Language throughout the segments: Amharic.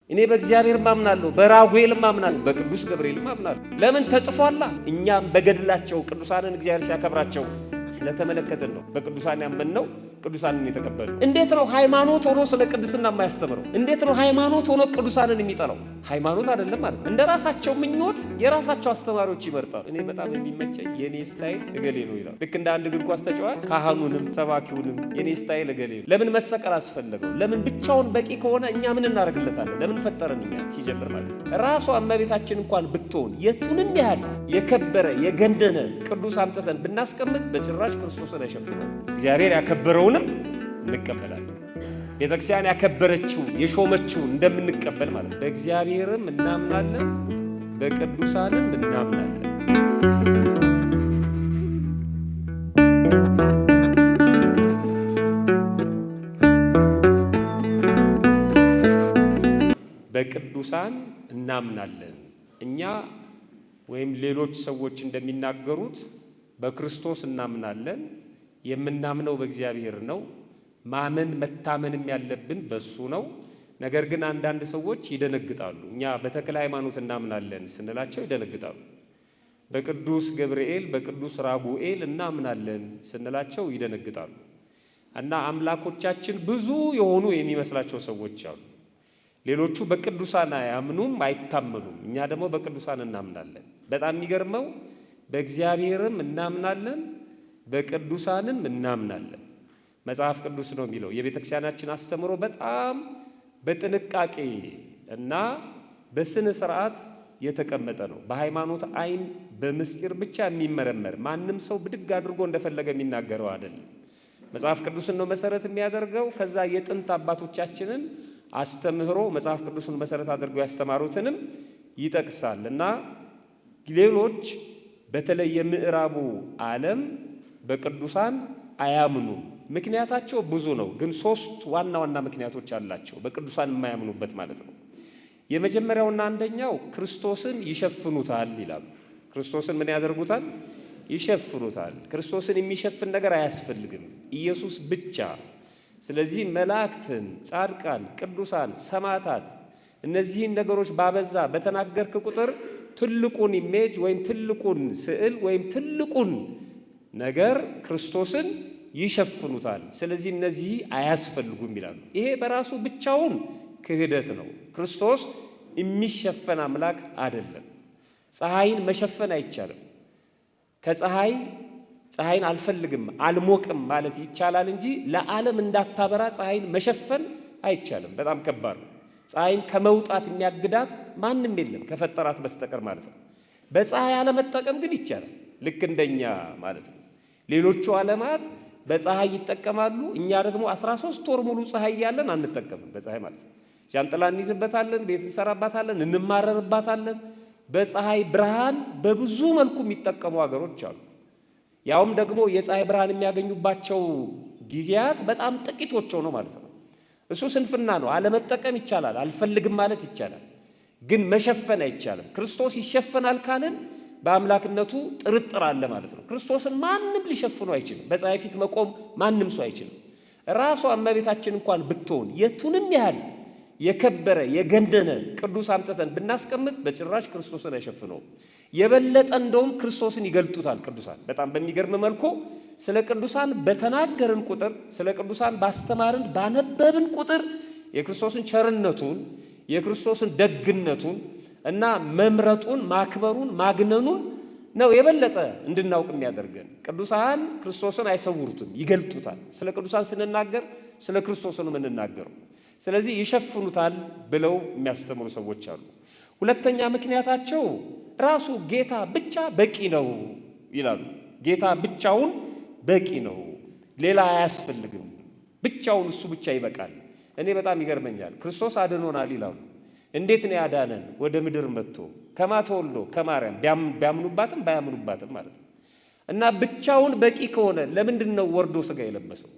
እኔ በእግዚአብሔር ማምናለሁ፣ በራጉኤል ማምናለሁ፣ በቅዱስ ገብርኤል ማምናለሁ። ለምን ተጽፏላ? እኛም በገድላቸው ቅዱሳንን እግዚአብሔር ሲያከብራቸው ስለተመለከትን ነው። በቅዱሳን ያመንነው ቅዱሳንን የተቀበሉ። እንዴት ነው ሃይማኖት ሆኖ ስለ ቅድስና የማያስተምረው? እንዴት ነው ሃይማኖት ሆኖ ቅዱሳንን የሚጠራው? ሃይማኖት አይደለም ማለት ነው። እንደ ራሳቸው ምኞት የራሳቸው አስተማሪዎች ይመርጣሉ። እኔ በጣም የሚመቸኝ የኔ ስታይል እገሌ ነው ይላል። ልክ እንደ አንድ እግር ኳስ ተጫዋች ካህኑንም ሰባኪውንም የኔ ስታይል እገሌ ነው። ለምን መሰቀል አስፈለገው? ለምን ብቻውን በቂ ከሆነ እኛ ምን እናደርግለታለን? ለምን ፈጠረን? እኛ ሲጀምር ማለት ነው። ራሷ እመቤታችን እንኳን ብትሆን የቱንም ያህል የከበረ የገነነ ቅዱስ አምጥተን ብናስቀምጥ በጭራሽ ክርስቶስን አይሸፍነው። እግዚአብሔር ያከበረውንም እንቀበላለን። ቤተክርስቲያን ያከበረችው የሾመችው እንደምንቀበል ማለት ነው። በእግዚአብሔርም እናምናለን፣ በቅዱሳንም እናምናለን። በቅዱሳን እናምናለን። እኛ ወይም ሌሎች ሰዎች እንደሚናገሩት በክርስቶስ እናምናለን። የምናምነው በእግዚአብሔር ነው። ማመን መታመንም ያለብን በሱ ነው። ነገር ግን አንዳንድ ሰዎች ይደነግጣሉ። እኛ በተክለ ሃይማኖት እናምናለን ስንላቸው ይደነግጣሉ። በቅዱስ ገብርኤል በቅዱስ ራጉኤል እናምናለን ስንላቸው ይደነግጣሉ። እና አምላኮቻችን ብዙ የሆኑ የሚመስላቸው ሰዎች አሉ። ሌሎቹ በቅዱሳን አያምኑም፣ አይታመኑም። እኛ ደግሞ በቅዱሳን እናምናለን። በጣም የሚገርመው በእግዚአብሔርም እናምናለን፣ በቅዱሳንም እናምናለን። መጽሐፍ ቅዱስ ነው የሚለው። የቤተ ክርስቲያናችን አስተምሮ በጣም በጥንቃቄ እና በስነ ስርዓት የተቀመጠ ነው። በሃይማኖት አይን በምስጢር ብቻ የሚመረመር ማንም ሰው ብድግ አድርጎ እንደፈለገ የሚናገረው አይደለም። መጽሐፍ ቅዱስን ነው መሰረት የሚያደርገው። ከዛ የጥንት አባቶቻችንን አስተምህሮ መጽሐፍ ቅዱስን መሰረት አድርገው ያስተማሩትንም ይጠቅሳል እና ሌሎች በተለይ የምዕራቡ ዓለም በቅዱሳን አያምኑም። ምክንያታቸው ብዙ ነው፣ ግን ሶስት ዋና ዋና ምክንያቶች አላቸው በቅዱሳን የማያምኑበት ማለት ነው። የመጀመሪያውና አንደኛው ክርስቶስን ይሸፍኑታል ይላሉ። ክርስቶስን ምን ያደርጉታል? ይሸፍኑታል። ክርስቶስን የሚሸፍን ነገር አያስፈልግም፣ ኢየሱስ ብቻ። ስለዚህ መላእክትን፣ ጻድቃን፣ ቅዱሳን፣ ሰማዕታት እነዚህን ነገሮች ባበዛ በተናገርክ ቁጥር ትልቁን ኢሜጅ ወይም ትልቁን ስዕል ወይም ትልቁን ነገር ክርስቶስን ይሸፍኑታል። ስለዚህ እነዚህ አያስፈልጉም ይላሉ። ይሄ በራሱ ብቻውን ክህደት ነው። ክርስቶስ የሚሸፈን አምላክ አይደለም። ፀሐይን መሸፈን አይቻልም። ፀሐይን አልፈልግም አልሞቅም ማለት ይቻላል እንጂ ለዓለም እንዳታበራ ፀሐይን መሸፈን አይቻልም። በጣም ከባድ ነው። ፀሐይን ከመውጣት የሚያግዳት ማንም የለም ከፈጠራት በስተቀር ማለት ነው። በፀሐይ አለመጠቀም ግን ይቻላል፣ ልክ እንደኛ ማለት ነው። ሌሎቹ ዓለማት በፀሐይ ይጠቀማሉ። እኛ ደግሞ 13 ወር ሙሉ ፀሐይ ያለን አንጠቀምም በፀሐይ ማለት ነው። ዣንጥላ እንይዝበታለን፣ ቤት እንሰራባታለን፣ እንማረርባታለን። በፀሐይ ብርሃን በብዙ መልኩ የሚጠቀሙ ሀገሮች አሉ። ያውም ደግሞ የፀሐይ ብርሃን የሚያገኙባቸው ጊዜያት በጣም ጥቂቶች ነው ማለት ነው። እሱ ስንፍና ነው። አለመጠቀም ይቻላል፣ አልፈልግም ማለት ይቻላል፣ ግን መሸፈን አይቻልም። ክርስቶስ ይሸፈናል ካልን በአምላክነቱ ጥርጥር አለ ማለት ነው። ክርስቶስን ማንም ሊሸፍኑ አይችልም። በፀሐይ ፊት መቆም ማንም ሰው አይችልም። ራሷ እመቤታችን እንኳን ብትሆን የቱንም ያህል የከበረ የገነነ ቅዱስ አምጥተን ብናስቀምጥ በጭራሽ ክርስቶስን አይሸፍነውም። የበለጠ እንደውም ክርስቶስን ይገልጡታል ቅዱሳን። በጣም በሚገርም መልኩ ስለ ቅዱሳን በተናገርን ቁጥር፣ ስለ ቅዱሳን ባስተማርን ባነበብን ቁጥር የክርስቶስን ቸርነቱን የክርስቶስን ደግነቱን እና መምረጡን ማክበሩን ማግነኑን ነው የበለጠ እንድናውቅ የሚያደርገን። ቅዱሳን ክርስቶስን አይሰውሩትም፣ ይገልጡታል። ስለ ቅዱሳን ስንናገር ስለ ክርስቶስ ነው የምንናገረው። ስለዚህ ይሸፍኑታል ብለው የሚያስተምሩ ሰዎች አሉ። ሁለተኛ ምክንያታቸው ራሱ ጌታ ብቻ በቂ ነው ይላሉ። ጌታ ብቻውን በቂ ነው፣ ሌላ አያስፈልግም፣ ብቻውን እሱ ብቻ ይበቃል። እኔ በጣም ይገርመኛል። ክርስቶስ አድኖናል ይላሉ። እንዴት ነው ያዳነን? ወደ ምድር መጥቶ ከማ ተወልዶ ከማርያም ቢያምኑባትም ባያምኑባትም ማለት ነው። እና ብቻውን በቂ ከሆነ ለምንድን ነው ወርዶ ሥጋ የለበሰው?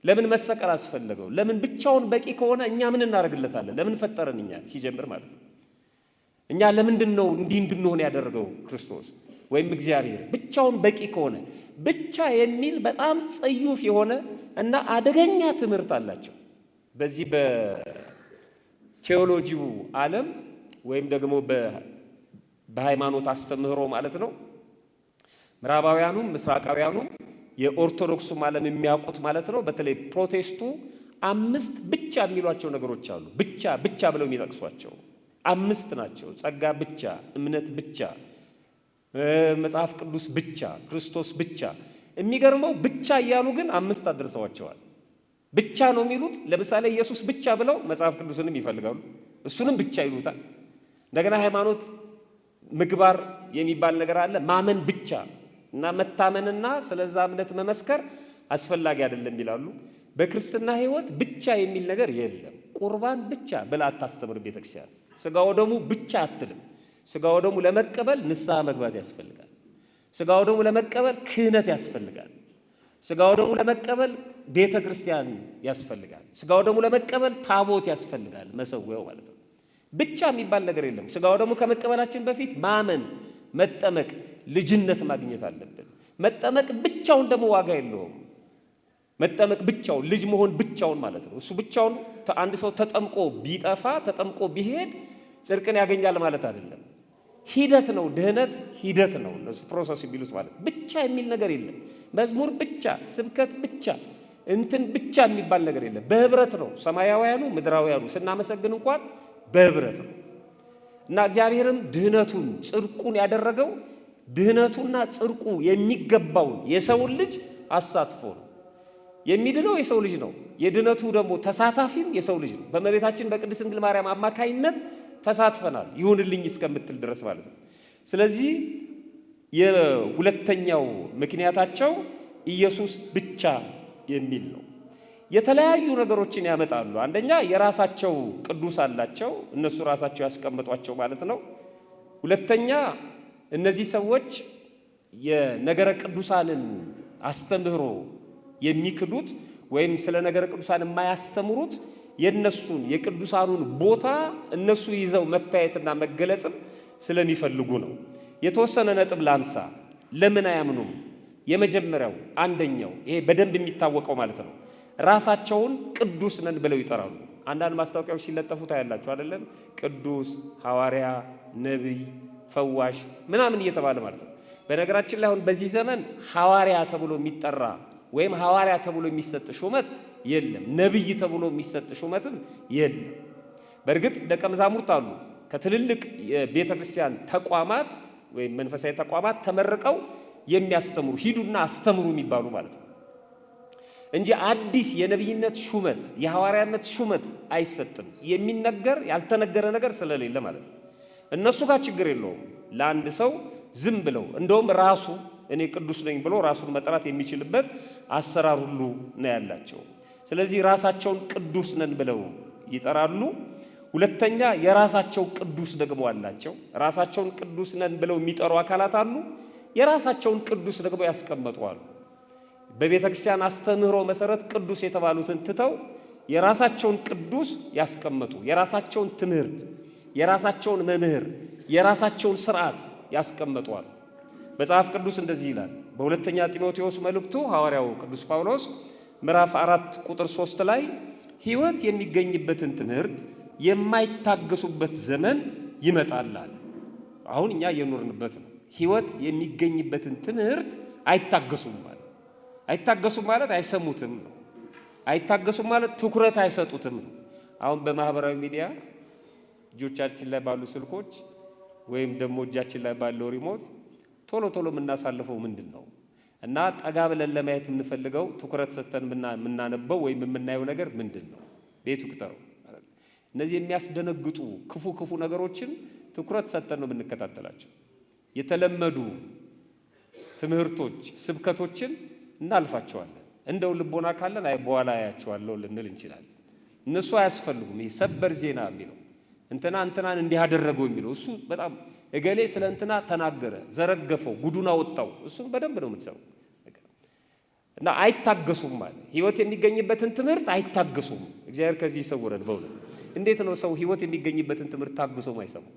ለምን መሰቀል አስፈለገው? ለምን ብቻውን በቂ ከሆነ እኛ ምን እናደርግለታለን? ለምን ፈጠረን? እኛ ሲጀምር ማለት ነው። እኛ ለምንድን ነው እንዲህ እንድንሆን ያደረገው ክርስቶስ ወይም እግዚአብሔር? ብቻውን በቂ ከሆነ ብቻ የሚል በጣም ጽዩፍ የሆነ እና አደገኛ ትምህርት አላቸው። በዚህ ቴዎሎጂው ዓለም ወይም ደግሞ በሃይማኖት አስተምህሮ ማለት ነው ምዕራባውያኑም ምስራቃውያኑም የኦርቶዶክሱ ዓለም የሚያውቁት ማለት ነው። በተለይ ፕሮቴስቱ 5 ብቻ የሚሏቸው ነገሮች አሉ። ብቻ ብለው የሚጠቅሷቸው 5 ናቸው። ጸጋ ብቻ፣ እምነት ብቻ፣ መጽሐፍ ቅዱስ ብቻ፣ ክርስቶስ ብቻ። የሚገርመው ብቻ እያሉ ግን 5 አድርሰዋቸዋል። ብቻ ነው የሚሉት። ለምሳሌ ኢየሱስ ብቻ ብለው መጽሐፍ ቅዱስንም ይፈልጋሉ፣ እሱንም ብቻ ይሉታል። እንደገና ሃይማኖት ምግባር የሚባል ነገር አለ። ማመን ብቻ እና መታመንና ስለዛ እምነት መመስከር አስፈላጊ አይደለም ይላሉ። በክርስትና ሕይወት ብቻ የሚል ነገር የለም። ቁርባን ብቻ ብላ አታስተምር ቤተክርስቲያን። ስጋ ወደሙ ብቻ አትልም። ስጋ ወደሙ ለመቀበል ንስሐ መግባት ያስፈልጋል። ስጋ ወደሙ ለመቀበል ክህነት ያስፈልጋል። ስጋ ወደሙ ለመቀበል ቤተ ክርስቲያን ያስፈልጋል። ስጋ ወደሙ ለመቀበል ታቦት ያስፈልጋል፣ መሰዊያው ማለት ነው። ብቻ የሚባል ነገር የለም። ስጋ ወደሙ ከመቀበላችን በፊት ማመን፣ መጠመቅ፣ ልጅነት ማግኘት አለብን። መጠመቅ ብቻውን ደግሞ ዋጋ የለውም። መጠመቅ ብቻውን ልጅ መሆን ብቻውን ማለት ነው። እሱ ብቻውን አንድ ሰው ተጠምቆ ቢጠፋ ተጠምቆ ቢሄድ ጽድቅን ያገኛል ማለት አይደለም። ሂደት ነው። ድህነት ሂደት ነው። እነሱ ፕሮሰስ የሚሉት ማለት ብቻ የሚል ነገር የለም። መዝሙር ብቻ፣ ስብከት ብቻ፣ እንትን ብቻ የሚባል ነገር የለም። በህብረት ነው። ሰማያውያኑ ምድራውያኑ ስናመሰግን እንኳን በህብረት ነው እና እግዚአብሔርም ድህነቱን ጽድቁን ያደረገው ድህነቱና ጽድቁ የሚገባውን የሰውን ልጅ አሳትፎ ነው። የሚድነው የሰው ልጅ ነው። የድህነቱ ደግሞ ተሳታፊም የሰው ልጅ ነው። በእመቤታችን በቅድስት ድንግል ማርያም አማካይነት ተሳትፈናል፣ ይሁንልኝ እስከምትል ድረስ ማለት ነው። ስለዚህ የሁለተኛው ምክንያታቸው ኢየሱስ ብቻ የሚል ነው። የተለያዩ ነገሮችን ያመጣሉ። አንደኛ የራሳቸው ቅዱስ አላቸው፣ እነሱ ራሳቸው ያስቀመጧቸው ማለት ነው። ሁለተኛ እነዚህ ሰዎች የነገረ ቅዱሳንን አስተምህሮ የሚክዱት ወይም ስለ ነገረ ቅዱሳን የማያስተምሩት የነሱን የቅዱሳኑን ቦታ እነሱ ይዘው መታየትና መገለጽም ስለሚፈልጉ ነው። የተወሰነ ነጥብ ላንሳ። ለምን አያምኑም? የመጀመሪያው አንደኛው ይሄ በደንብ የሚታወቀው ማለት ነው ራሳቸውን ቅዱስ ነን ብለው ይጠራሉ። አንዳንድ ማስታወቂያዎች ሲለጠፉ ታያላችሁ አይደለም? ቅዱስ፣ ሐዋርያ፣ ነቢይ፣ ፈዋሽ ምናምን እየተባለ ማለት ነው። በነገራችን ላይ አሁን በዚህ ዘመን ሐዋርያ ተብሎ የሚጠራ ወይም ሐዋርያ ተብሎ የሚሰጥ ሹመት የለም። ነቢይ ተብሎ የሚሰጥ ሹመትም የለም። በእርግጥ ደቀ መዛሙርት አሉ ከትልልቅ የቤተ ክርስቲያን ተቋማት ወይም መንፈሳዊ ተቋማት ተመርቀው የሚያስተምሩ ሂዱና አስተምሩ የሚባሉ ማለት ነው እንጂ አዲስ የነቢይነት ሹመት የሐዋርያነት ሹመት አይሰጥም። የሚነገር ያልተነገረ ነገር ስለሌለ ማለት ነው። እነሱ ጋር ችግር የለውም። ለአንድ ሰው ዝም ብለው እንደውም ራሱ እኔ ቅዱስ ነኝ ብሎ ራሱን መጥራት የሚችልበት አሰራር ሁሉ ነው ያላቸው። ስለዚህ ራሳቸውን ቅዱስ ነን ብለው ይጠራሉ። ሁለተኛ የራሳቸው ቅዱስ ደግሞ አላቸው። ራሳቸውን ቅዱስ ነን ብለው የሚጠሩ አካላት አሉ። የራሳቸውን ቅዱስ ደግሞ ያስቀምጣሉ። በቤተ ክርስቲያን አስተምህሮ መሰረት ቅዱስ የተባሉትን ትተው የራሳቸውን ቅዱስ ያስቀምጡ። የራሳቸውን ትምህርት፣ የራሳቸውን መምህር፣ የራሳቸውን ስርዓት ያስቀምጧል። መጽሐፍ ቅዱስ እንደዚህ ይላል። በሁለተኛ ጢሞቴዎስ መልእክቱ ሐዋርያው ቅዱስ ጳውሎስ ምዕራፍ 4 ቁጥር 3 ላይ ሕይወት የሚገኝበትን ትምህርት የማይታገሱበት ዘመን ይመጣል። አሁን እኛ እየኖርንበት ነው። ሕይወት የሚገኝበትን ትምህርት አይታገሱም ማለት አይታገሱም ማለት አይሰሙትም ነው። አይታገሱም ማለት ትኩረት አይሰጡትም ነው። አሁን በማህበራዊ ሚዲያ እጆቻችን ላይ ባሉ ስልኮች ወይም ደግሞ እጃችን ላይ ባለው ሪሞት ቶሎ ቶሎ የምናሳልፈው ምንድን ነው? እና ጠጋ ብለን ለማየት የምንፈልገው ትኩረት ሰጥተን የምናነበው ወይም የምናየው ነገር ምንድን ነው? ቤቱ ቁጠሩ። እነዚህ የሚያስደነግጡ ክፉ ነገሮችን ትኩረት ሰጥተን ነው የምንከታተላቸው። የተለመዱ ትምህርቶች፣ ስብከቶችን እናልፋቸዋለን። እንደው ልቦና ካለን አይ በኋላ አያቸዋለሁ ልንል እንችላለን። እነሱ አያስፈልጉም። ይሄ ሰበር ዜና የሚለው እንትናን እንዲህ አደረገው የሚለው እሱ በጣም እገሌ ስለ እንትና ተናገረ፣ ዘረገፈው፣ ጉዱን አወጣው፣ እሱን በደንብ ነው የምንሰማው እና አይታገሱም ማለት ሕይወት የሚገኝበትን ትምህርት አይታገሱም። እግዚአብሔር ከዚህ ይሰውረን በእውነት። እንዴት ነው ሰው ሕይወት የሚገኝበትን ትምህርት ታግሶ ማይሰማው?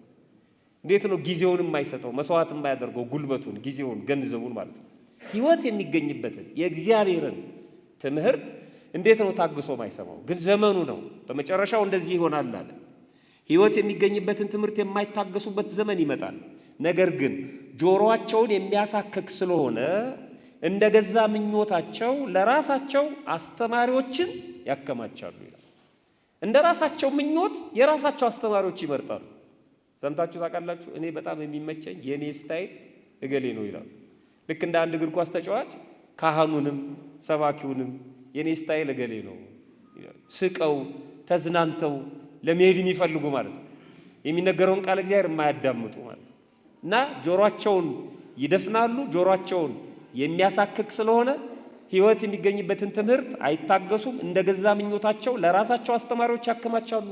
እንዴት ነው ጊዜውን የማይሰጠው መስዋዕት የማያደርገው ጉልበቱን፣ ጊዜውን፣ ገንዘቡን ማለት ነው? ሕይወት የሚገኝበትን የእግዚአብሔርን ትምህርት እንዴት ነው ታግሶ ማይሰማው? ግን ዘመኑ ነው፣ በመጨረሻው እንደዚህ ይሆናል አለ። ሕይወት የሚገኝበትን ትምህርት የማይታገሱበት ዘመን ይመጣል። ነገር ግን ጆሮአቸውን የሚያሳክክ ስለሆነ እንደ ገዛ ምኞታቸው ለራሳቸው አስተማሪዎችን ያከማቻሉ ይላል። እንደ ራሳቸው ምኞት የራሳቸው አስተማሪዎች ይመርጣሉ። ሰምታችሁ ታውቃላችሁ? እኔ በጣም የሚመቸኝ የኔ ስታይል እገሌ ነው ይላሉ። ልክ እንደ አንድ እግር ኳስ ተጫዋች ካህኑንም ሰባኪውንም የኔ ስታይል እገሌ ነው ስቀው ተዝናንተው ለመሄድ የሚፈልጉ ማለት ነው። የሚነገረውን ቃል እግዚአብሔር የማያዳምጡ ማለት ነው። እና ጆሮአቸውን ይደፍናሉ። ጆሮአቸውን የሚያሳክክ ስለሆነ ሕይወት የሚገኝበትን ትምህርት አይታገሱም። እንደ ገዛ ምኞታቸው ለራሳቸው አስተማሪዎች ያከማቻሉ።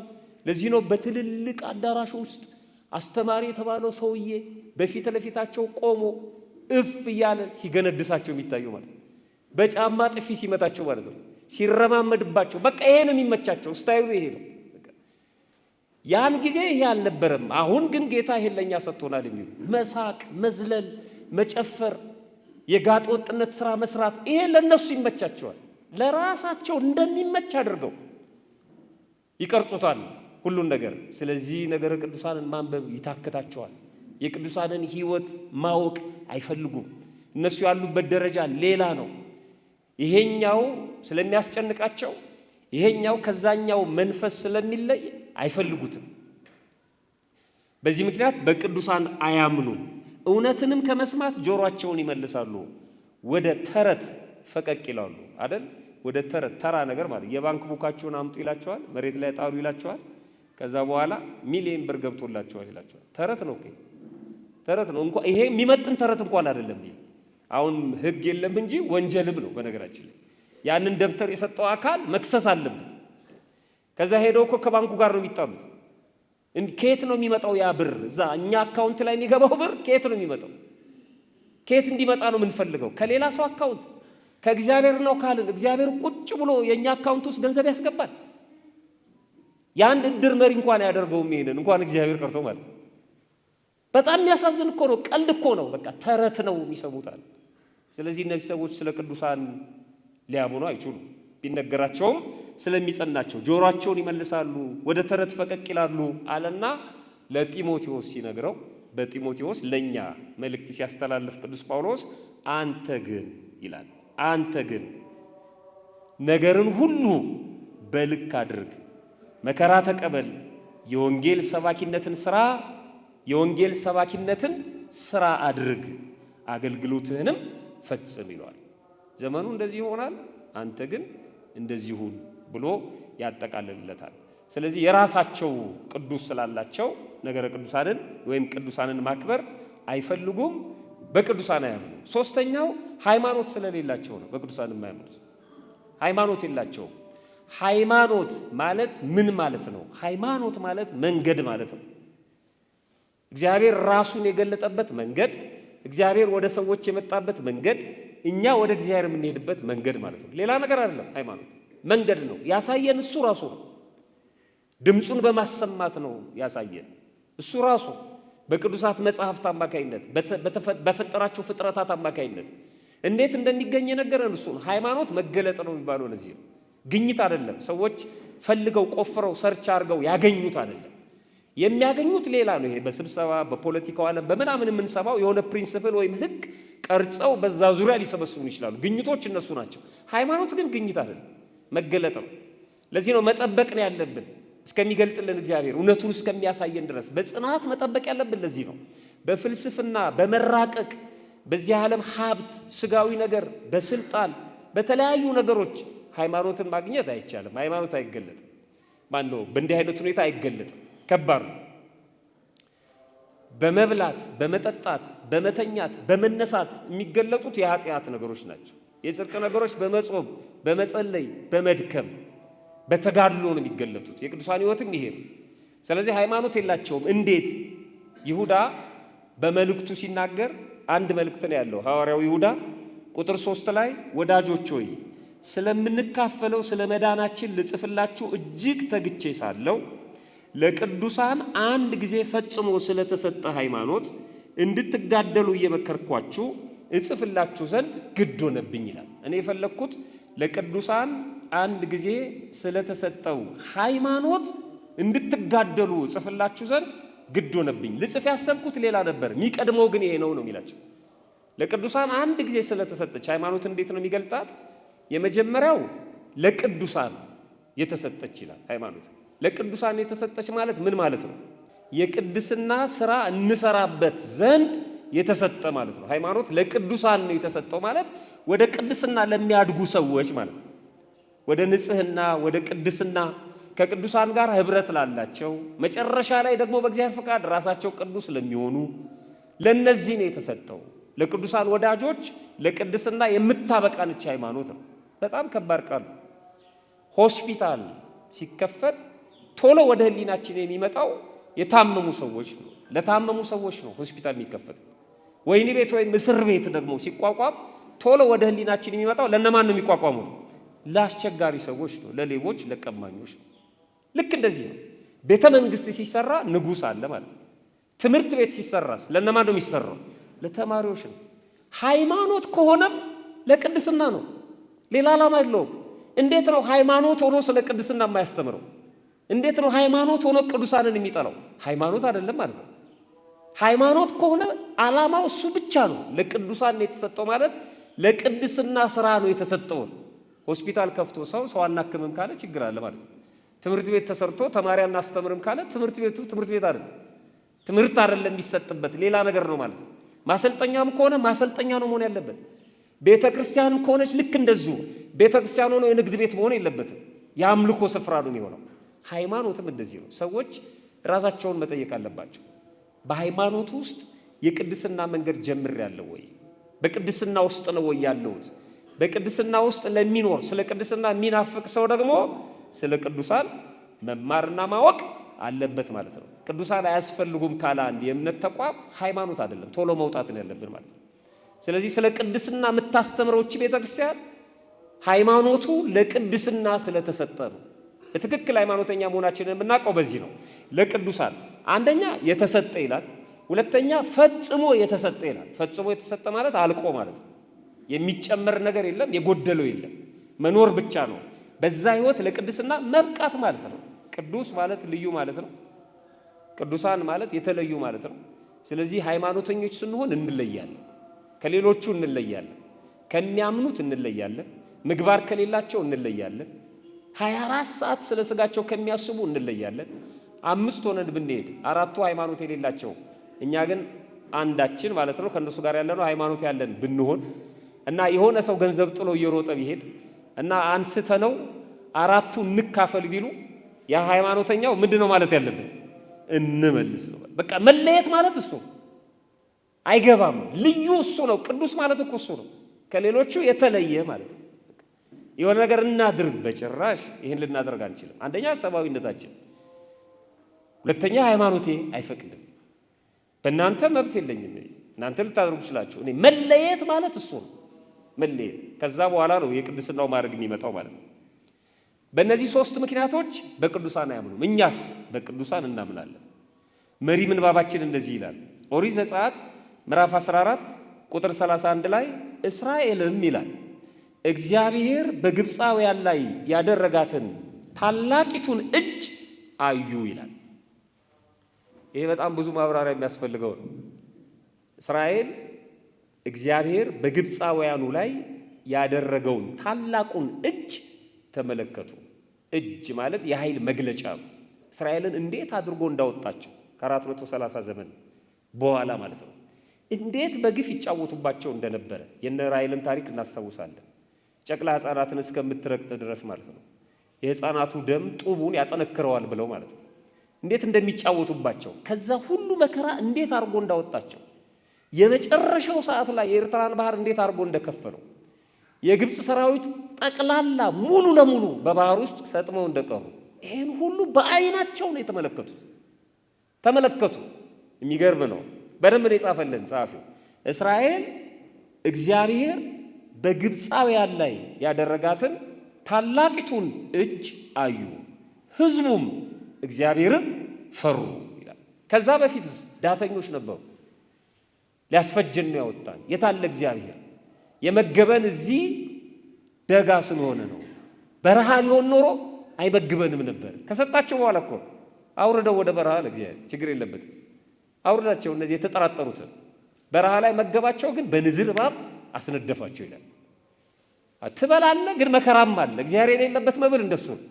ለዚህ ነው በትልልቅ አዳራሽ ውስጥ አስተማሪ የተባለው ሰውዬ በፊት ለፊታቸው ቆሞ እፍ እያለ ሲገነድሳቸው የሚታዩ ማለት ነው። በጫማ ጥፊ ሲመታቸው ማለት ነው። ሲረማመድባቸው በቃ ይሄ ነው የሚመቻቸው፣ ስታይሉ ይሄ ነው። ያን ጊዜ ይሄ አልነበረም። አሁን ግን ጌታ ይሄን ለኛ ሰጥቶናል የሚሉ መሳቅ፣ መዝለል፣ መጨፈር፣ የጋጥ ወጥነት ስራ መስራት ይሄ ለነሱ ይመቻቸዋል። ለራሳቸው እንደሚመች አድርገው ይቀርጹታል ሁሉን ነገር። ስለዚህ ነገረ ቅዱሳንን ማንበብ ይታክታቸዋል። የቅዱሳንን ሕይወት ማወቅ አይፈልጉም። እነሱ ያሉበት ደረጃ ሌላ ነው። ይሄኛው ስለሚያስጨንቃቸው፣ ይሄኛው ከዛኛው መንፈስ ስለሚለይ አይፈልጉትም። በዚህ ምክንያት በቅዱሳን አያምኑም። እውነትንም ከመስማት ጆሮአቸውን ይመልሳሉ፣ ወደ ተረት ፈቀቅ ይላሉ። አይደል? ወደ ተረት፣ ተራ ነገር ማለት የባንክ ቡካችሁን አምጡ ይላቸዋል፣ መሬት ላይ ጣሉ ይላቸዋል። ከዛ በኋላ ሚሊዮን ብር ገብቶላቸዋል ይላቸዋል። ተረት ነው እኮ ተረት ነው። እንኳን ይሄ የሚመጥን ተረት እንኳን አይደለም። አሁን ሕግ የለም እንጂ ወንጀልም ነው። በነገራችን ላይ ያንን ደብተር የሰጠው አካል መክሰስ አለበት። ከዛ ሄደው እኮ ከባንኩ ጋር ነው የሚጣሉት። ከየት ነው የሚመጣው ያ ብር? እዛ እኛ አካውንት ላይ የሚገባው ብር ከየት ነው የሚመጣው? ከየት እንዲመጣ ነው የምንፈልገው? ከሌላ ሰው አካውንት? ከእግዚአብሔር ነው ካልን እግዚአብሔር ቁጭ ብሎ የእኛ አካውንት ውስጥ ገንዘብ ያስገባል? የአንድ እድር መሪ እንኳን አያደርገውም። ይሄንን እንኳን እግዚአብሔር ቀርቶ ማለት ነው። በጣም የሚያሳዝን እኮ ነው። ቀልድ እኮ ነው። በቃ ተረት ነው የሚሰሙታል። ስለዚህ እነዚህ ሰዎች ስለ ቅዱሳን ሊያምኑ አይችሉም። ቢነገራቸውም ስለሚጸናቸው ጆሮአቸውን ይመልሳሉ፣ ወደ ተረት ፈቀቅ ይላሉ አለና ለጢሞቴዎስ ሲነግረው፣ በጢሞቴዎስ ለኛ መልእክት ሲያስተላልፍ ቅዱስ ጳውሎስ አንተ ግን ይላል፣ አንተ ግን ነገርን ሁሉ በልክ አድርግ፣ መከራ ተቀበል፣ የወንጌል ሰባኪነትን ስራ አድርግ፣ አገልግሎትህንም ፈጽም ይለዋል። ዘመኑ እንደዚህ ይሆናል፣ አንተ ግን እንደዚህ ሁን ብሎ ያጠቃልልለታል። ስለዚህ የራሳቸው ቅዱስ ስላላቸው ነገረ ቅዱሳንን ወይም ቅዱሳንን ማክበር አይፈልጉም፣ በቅዱሳን አያምኑ። ሶስተኛው ሃይማኖት ስለሌላቸው ነው። በቅዱሳን የማያምኑት ሃይማኖት የላቸውም። ሃይማኖት ማለት ምን ማለት ነው? ሃይማኖት ማለት መንገድ ማለት ነው። እግዚአብሔር ራሱን የገለጠበት መንገድ፣ እግዚአብሔር ወደ ሰዎች የመጣበት መንገድ፣ እኛ ወደ እግዚአብሔር የምንሄድበት መንገድ ማለት ነው። ሌላ ነገር አይደለም። ሃይማኖት መንገድ ነው። ያሳየን እሱ ራሱ ነው። ድምፁን በማሰማት ነው ያሳየን እሱ ራሱ በቅዱሳት መጻሕፍት አማካይነት፣ በፈጠራቸው ፍጥረታት አማካይነት እንዴት እንደሚገኝ የነገረን እሱ ነው። ሃይማኖት መገለጥ ነው የሚባለው ለዚህ ነው። ግኝት አይደለም። ሰዎች ፈልገው ቆፍረው ሰርች አድርገው ያገኙት አይደለም። የሚያገኙት ሌላ ነው። ይሄ በስብሰባ በፖለቲካው ዓለም በምናምን የምንሰማው የሆነ ፕሪንሲፕል ወይም ሕግ ቀርጸው በዛ ዙሪያ ሊሰበስቡን ይችላሉ። ግኝቶች እነሱ ናቸው። ሃይማኖት ግን ግኝት አይደለም፣ መገለጥ ነው። ለዚህ ነው መጠበቅ ነው ያለብን እስከሚገልጥልን እግዚአብሔር እውነቱን እስከሚያሳየን ድረስ በጽናት መጠበቅ ያለብን። ለዚህ ነው በፍልስፍና በመራቀቅ በዚህ ዓለም ሀብት፣ ስጋዊ ነገር፣ በስልጣን በተለያዩ ነገሮች ሃይማኖትን ማግኘት አይቻልም። ሃይማኖት አይገለጥም። ማነው በእንዲህ አይነት ሁኔታ አይገለጥም። ከባድ ነው። በመብላት በመጠጣት በመተኛት በመነሳት የሚገለጡት የኃጢአት ነገሮች ናቸው። የጽድቅ ነገሮች በመጾም በመጸለይ በመድከም በተጋድሎ ነው የሚገለጡት። የቅዱሳን ሕይወትም ይሄ ነው። ስለዚህ ሃይማኖት የላቸውም። እንዴት? ይሁዳ በመልእክቱ ሲናገር አንድ መልእክት ነው ያለው። ሐዋርያው ይሁዳ ቁጥር 3 ላይ ወዳጆች ሆይ ስለምንካፈለው ስለ መዳናችን ልጽፍላችሁ እጅግ ተግቼ ሳለሁ ለቅዱሳን አንድ ጊዜ ፈጽሞ ስለተሰጠ ሃይማኖት እንድትጋደሉ እየመከርኳችሁ እጽፍላችሁ ዘንድ ግድ ሆነብኝ ይላል። እኔ የፈለግኩት ለቅዱሳን አንድ ጊዜ ስለተሰጠው ሃይማኖት እንድትጋደሉ ጽፍላችሁ ዘንድ ግድ ሆነብኝ። ልጽፍ ያሰብኩት ሌላ ነበር፣ የሚቀድመው ግን ይሄ ነው የሚላቸው። ለቅዱሳን አንድ ጊዜ ስለተሰጠች ሃይማኖት እንዴት ነው የሚገልጣት? የመጀመሪያው ለቅዱሳን የተሰጠች ይላል። ሃይማኖት ለቅዱሳን የተሰጠች ማለት ምን ማለት ነው? የቅድስና ስራ እንሰራበት ዘንድ የተሰጠ ማለት ነው። ሃይማኖት ለቅዱሳን ነው የተሰጠው ማለት ወደ ቅድስና ለሚያድጉ ሰዎች ማለት ነው። ወደ ንጽህና፣ ወደ ቅድስና ከቅዱሳን ጋር ህብረት ላላቸው መጨረሻ ላይ ደግሞ በእግዚአብሔር ፈቃድ ራሳቸው ቅዱስ ለሚሆኑ ለነዚህ ነው የተሰጠው። ለቅዱሳን ወዳጆች ለቅድስና የምታበቃንች ሃይማኖት ነው። በጣም ከባድ ቃል። ሆስፒታል ሲከፈት ቶሎ ወደ ህሊናችን የሚመጣው የታመሙ ሰዎች ነው። ለታመሙ ሰዎች ነው ሆስፒታል የሚከፈተው። ወህኒ ቤት ወይም እስር ቤት ደግሞ ሲቋቋም ቶሎ ወደ ህሊናችን የሚመጣው ለነማን ነው የሚቋቋመው? ለአስቸጋሪ ሰዎች ነው፣ ለሌቦች፣ ለቀማኞች ነው። ልክ እንደዚህ ነው። ቤተ መንግስት ሲሰራ ንጉሥ አለ ማለት ነው። ትምህርት ቤት ሲሰራስ ለነማን ነው የሚሰራው? ለተማሪዎች ነው። ሃይማኖት ከሆነም ለቅድስና ነው፣ ሌላ ዓላማ የለውም። እንዴት ነው ሃይማኖት ሆኖ ስለ ቅድስና የማያስተምረው? እንዴት ነው ሃይማኖት ሆኖ ቅዱሳንን የሚጠላው? ሃይማኖት አይደለም ማለት ነው። ሃይማኖት ከሆነ ዓላማው እሱ ብቻ ነው። ለቅዱሳን ነው የተሰጠው ማለት ለቅድስና ስራ ነው የተሰጠው። ሆስፒታል ከፍቶ ሰው አናክምም ካለ ችግር አለ ማለት ነው። ትምህርት ቤት ተሰርቶ ተማሪ አናስተምርም ካለ ትምህርት ቤቱ ትምህርት ቤት አይደለም፣ ትምህርት አይደለም የሚሰጥበት፣ ሌላ ነገር ነው ማለት ነው። ማሰልጠኛም ከሆነ ማሰልጠኛ ነው መሆን ያለበት። ቤተ ክርስቲያን ከሆነች ልክ እንደዚሁ ቤተ ክርስቲያን ሆኖ የንግድ ቤት መሆን የለበትም፣ የአምልኮ ስፍራ ነው የሚሆነው። ሃይማኖትም እንደዚህ ነው። ሰዎች ራሳቸውን መጠየቅ አለባቸው። በሃይማኖት ውስጥ የቅድስና መንገድ ጀምሬያለሁ ወይ? በቅድስና ውስጥ ነው ወይ ያለሁት? በቅድስና ውስጥ ለሚኖር ስለ ቅድስና የሚናፍቅ ሰው ደግሞ ስለ ቅዱሳን መማርና ማወቅ አለበት ማለት ነው። ቅዱሳን አያስፈልጉም ካለ አንድ የእምነት ተቋም ሃይማኖት አይደለም፣ ቶሎ መውጣት ነው ያለብን ማለት ነው። ስለዚህ ስለ ቅድስና የምታስተምረው እቺ ቤተክርስቲያን ሃይማኖቱ ለቅድስና ስለተሰጠ ነው። በትክክል ሃይማኖተኛ መሆናችንን የምናውቀው በዚህ ነው። ለቅዱሳን አንደኛ የተሰጠ ይላል፣ ሁለተኛ ፈጽሞ የተሰጠ ይላል። ፈጽሞ የተሰጠ ማለት አልቆ ማለት ነው። የሚጨመር ነገር የለም፣ የጎደለው የለም፣ መኖር ብቻ ነው። በዛ ህይወት ለቅድስና መብቃት ማለት ነው። ቅዱስ ማለት ልዩ ማለት ነው። ቅዱሳን ማለት የተለዩ ማለት ነው። ስለዚህ ሃይማኖተኞች ስንሆን እንለያለን፣ ከሌሎቹ እንለያለን፣ ከሚያምኑት እንለያለን፣ ምግባር ከሌላቸው እንለያለን፣ 24 ሰዓት ስለ ስጋቸው ከሚያስቡ እንለያለን። 5 ሆነን ብንሄድ 4ቱ ሃይማኖት የሌላቸው እኛ ግን አንዳችን ማለት ነው ከነሱ ጋር ያለነው ሃይማኖት ያለን ብንሆን እና የሆነ ሰው ገንዘብ ጥሎ እየሮጠ ቢሄድ እና አንስተነው 4ቱ እንካፈል ቢሉ ያ ሃይማኖተኛው ምንድነው ማለት ያለበት? እንመልስ ነው። በቃ መለየት ማለት እሱ አይገባም። ልዩ እሱ ነው። ቅዱስ ማለት እኮ እሱ ነው። ከሌሎቹ የተለየ ማለት ነው። የሆነ ነገር እናድርግ፣ በጭራሽ ይህን ልናደርግ አንችልም። አንደኛ ሰብአዊነታችን፣ ሁለተኛ ሃይማኖቴ አይፈቅድም። በእናንተ መብት የለኝም፣ እናንተ ልታደርጉ ይችላችሁ። እኔ መለየት ማለት እሱ ነው። መለየት ከዛ በኋላ ነው የቅድስናው ማድረግ የሚመጣው ማለት ነው። በእነዚህ 3 ምክንያቶች በቅዱሳን አያምኑም። እኛስ በቅዱሳን እናምናለን። መሪ ምንባባችን እንደዚህ ይላል። ኦሪት ዘጸአት ምዕራፍ 14 ቁጥር 31 ላይ እስራኤልም ይላል እግዚአብሔር በግብፃውያን ላይ ያደረጋትን ታላቂቱን እጅ አዩ ይላል። ይሄ በጣም ብዙ ማብራሪያ የሚያስፈልገው ነው። እስራኤል እግዚአብሔር በግብፃውያኑ ላይ ያደረገውን ታላቁን እጅ ተመለከቱ። እጅ ማለት የኃይል መግለጫ ነው። እስራኤልን እንዴት አድርጎ እንዳወጣቸው ከ430 ዘመን በኋላ ማለት ነው። እንዴት በግፍ ይጫወቱባቸው እንደነበረ የነ ራሔልን ታሪክ እናስታውሳለን። ጨቅላ ሕፃናትን እስከምትረግጥ ድረስ ማለት ነው። የሕፃናቱ ደም ጡቡን ያጠነክረዋል ብለው ማለት ነው። እንዴት እንደሚጫወቱባቸው ከዛ ሁሉ መከራ እንዴት አድርጎ እንዳወጣቸው፣ የመጨረሻው ሰዓት ላይ የኤርትራን ባህር እንዴት አድርጎ እንደከፈለው፣ የግብፅ ሰራዊት ጠቅላላ ሙሉ ለሙሉ በባህር ውስጥ ሰጥመው እንደቀሩ፣ ይሄን ሁሉ በአይናቸው ነው የተመለከቱት። ተመለከቱ። የሚገርም ነው። በደንብ ነው የጻፈልን ጸሐፊው። እስራኤል እግዚአብሔር በግብፃውያን ላይ ያደረጋትን ታላቂቱን እጅ አዩ፣ ሕዝቡም እግዚአብሔርን ፈሩ ይላል። ከዛ በፊትስ ዳተኞች ነበሩ። ሊያስፈጀን ነው ያወጣን። የታለ እግዚአብሔር? የመገበን እዚህ ደጋ ስለሆነ ነው። በረሃ ቢሆን ኖሮ አይመግበንም ነበር። ከሰጣቸው በኋላ እኮ አውርደው ወደ በረሃ ለእግዚአብሔር ችግር የለበትም። አውርዳቸው እነዚህ የተጠራጠሩትን በረሃ ላይ መገባቸው ግን በንዝር እባብ አስነደፋቸው ይላል። ትበላለህ ግን መከራም አለ። እግዚአብሔር የሌለበት መብል እንደሱ ነው።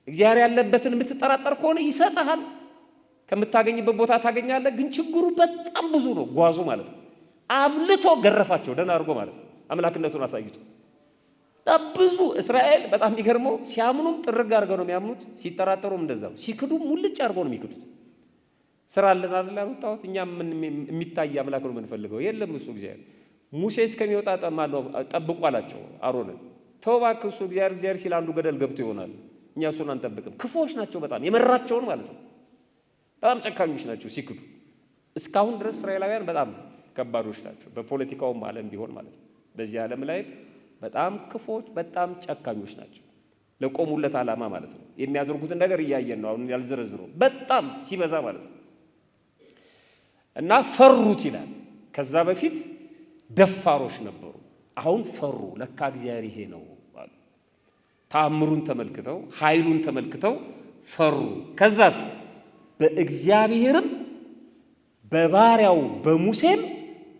እግዚአብሔር ያለበትን የምትጠራጠር ከሆነ ይሰጥሃል። ከምታገኝበት ቦታ ታገኛለህ። ግን ችግሩ በጣም ብዙ ነው። ጓዙ ማለት ነው። አብልቶ ገረፋቸው ደህና አድርጎ ማለት ነው። አምላክነቱን አሳይቶ ብዙ እስራኤል በጣም የሚገርመው ሲያምኑም ጥርግ አድርገው ነው የሚያምኑት፣ ሲጠራጠሩም እንደዛው፣ ሲክዱም ሙልጭ አድርገው ነው የሚክዱት። ስራ አለን አይደል ያመጣሁት እኛ ምን የሚታይ አምላክ ነው የምንፈልገው? የለም እሱ እግዚአብሔር ሙሴ እስከሚወጣ ጠብቁ አላቸው አሮንን። ተው እባክህ እሱ እግዚአብሔር ሲል አንዱ ገደል ገብቶ ይሆናል፣ እኛ እሱን አንጠብቅም። ክፉዎች ናቸው በጣም የመራቸውን ማለት ነው። በጣም ጨካኞች ናቸው ሲክዱ። እስካሁን ድረስ እስራኤላውያን በጣም ከባዶች ናቸው፣ በፖለቲካውም ዓለም ቢሆን ማለት ነው። በዚህ ዓለም ላይ በጣም ክፉዎች፣ በጣም ጨካኞች ናቸው ለቆሙለት ዓላማ ማለት ነው። የሚያደርጉትን ነገር እያየን ነው አሁን ያልዘረዝሩ በጣም ሲበዛ ማለት ነው። እና ፈሩት ይላል። ከዛ በፊት ደፋሮች ነበሩ፣ አሁን ፈሩ። ለካ እግዚአብሔር ይሄ ነው አሉ። ተአምሩን ተመልክተው ኃይሉን ተመልክተው ፈሩ። ከዛስ በእግዚአብሔርም በባሪያው በሙሴም